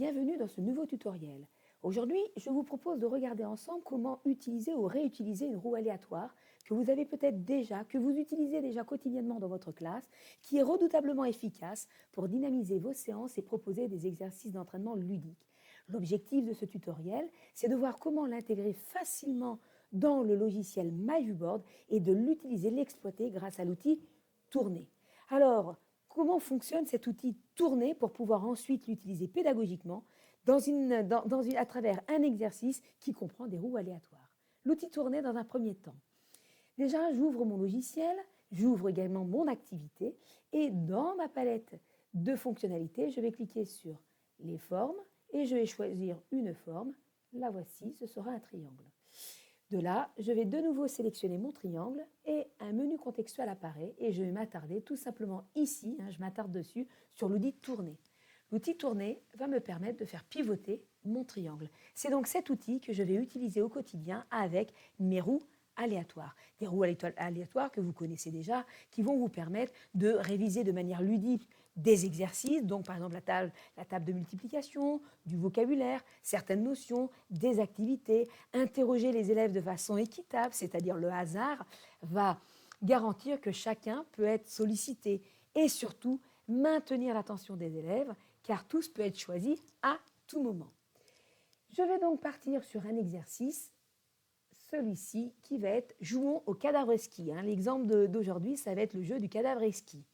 bienvenue dans ce nouveau tutoriel. Aujourd'hui, je vous propose de regarder ensemble comment utiliser ou réutiliser une roue aléatoire que vous avez peut-être déjà, que vous utilisez déjà quotidiennement dans votre classe, qui est redoutablement efficace pour dynamiser vos séances et proposer des exercices d'entraînement ludiques. L'objectif de ce tutoriel, c'est de voir comment l'intégrer facilement dans le logiciel MyViewBoard et de l'utiliser, l'exploiter grâce à l'outil Tourner. Alors, comment fonctionne cet outil Tourner pour pouvoir ensuite l'utiliser pédagogiquement à travers un exercice qui comprend des roues aléatoires. L'outil Tourner dans un premier temps. Déjà, j'ouvre mon logiciel, j'ouvre également mon activité et dans ma palette de fonctionnalités, je vais cliquer sur les formes et je vais choisir une forme. La voici, ce sera un triangle. De là, je vais de nouveau sélectionner mon triangle et un menu contextuel apparaît et je vais m'attarder tout simplement ici, je m'attarde dessus, sur l'outil Tourner. L'outil Tourner va me permettre de faire pivoter mon triangle. C'est donc cet outil que je vais utiliser au quotidien avec mes roues aléatoires. Des roues aléatoires que vous connaissez déjà, qui vont vous permettre de réviser de manière ludique des exercices, donc par exemple la table de multiplication, du vocabulaire, certaines notions, des activités, interroger les élèves de façon équitable, c'est-à-dire le hasard va garantir que chacun peut être sollicité et surtout maintenir l'attention des élèves car tous peut être choisi à tout moment. Je vais donc partir sur un exercice, celui-ci qui va être « Jouons au cadavre esquis ». L'exemple d'aujourd'hui, ça va être le jeu du cadavre esquis.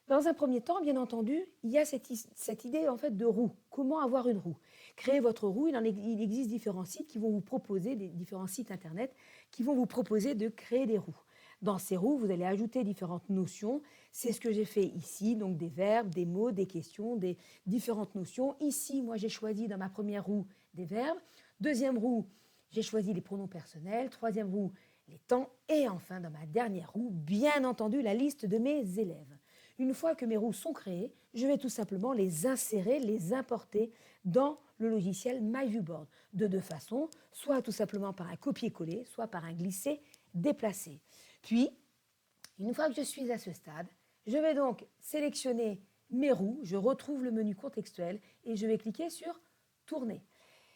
Dans un premier temps, bien entendu, il y a cette idée en fait de roue. Comment avoir une roue? Créer votre roue, il existe différents sites qui vont vous proposer, différents sites internet qui vont vous proposer de créer des roues. Dans ces roues, vous allez ajouter différentes notions. C'est ce que j'ai fait ici, donc des verbes, des mots, des questions, des différentes notions. Ici, moi, j'ai choisi dans ma première roue des verbes. Deuxième roue, j'ai choisi les pronoms personnels. Troisième roue, les temps. Et enfin, dans ma dernière roue, bien entendu, la liste de mes élèves. Une fois que mes roues sont créées, je vais tout simplement les insérer, les importer dans le logiciel MyViewBoard de deux façons, soit tout simplement par un copier-coller, soit par un glisser-déplacer. Puis, une fois que je suis à ce stade, je vais donc sélectionner mes roues, je retrouve le menu contextuel et je vais cliquer sur Tourner.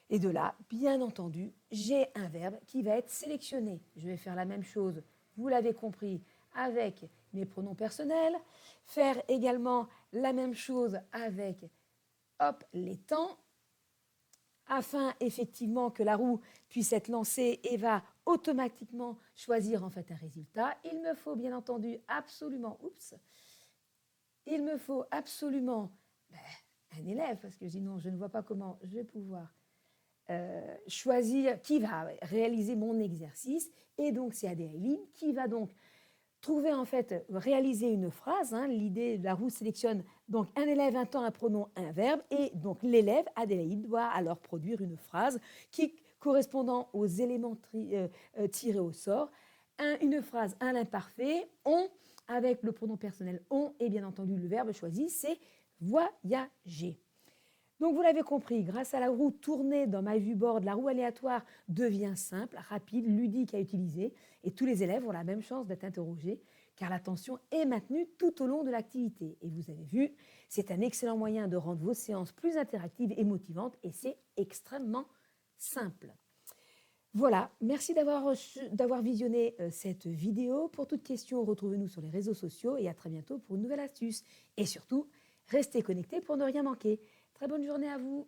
Et de là, bien entendu, j'ai un verbe qui va être sélectionné. Je vais faire la même chose, vous l'avez compris, avec mes pronoms personnels, faire également la même chose avec les temps, afin effectivement que la roue puisse être lancée et va automatiquement choisir en fait un résultat. Il me faut bien entendu absolument, un élève, parce que sinon je ne vois pas comment je vais pouvoir choisir qui va réaliser mon exercice. Et donc c'est Adélaïde qui va donc trouver en fait, réaliser une phrase. L'idée de la roue sélectionne donc un élève, un temps, un pronom, un verbe. Et donc l'élève, Adélaïde, doit alors produire une phrase qui correspondant aux éléments tirés au sort. Une phrase à l'imparfait, on, avec le pronom personnel on, et bien entendu le verbe choisi, c'est voyager. Donc vous l'avez compris, grâce à la roue tournée dans MyViewBoard, la roue aléatoire devient simple, rapide, ludique à utiliser et tous les élèves ont la même chance d'être interrogés car l'attention est maintenue tout au long de l'activité. Et vous avez vu, c'est un excellent moyen de rendre vos séances plus interactives et motivantes et c'est extrêmement simple. Voilà, merci d'avoir visionné cette vidéo. Pour toute question, retrouvez-nous sur les réseaux sociaux et à très bientôt pour une nouvelle astuce. Et surtout, restez connectés pour ne rien manquer. Très bonne journée à vous.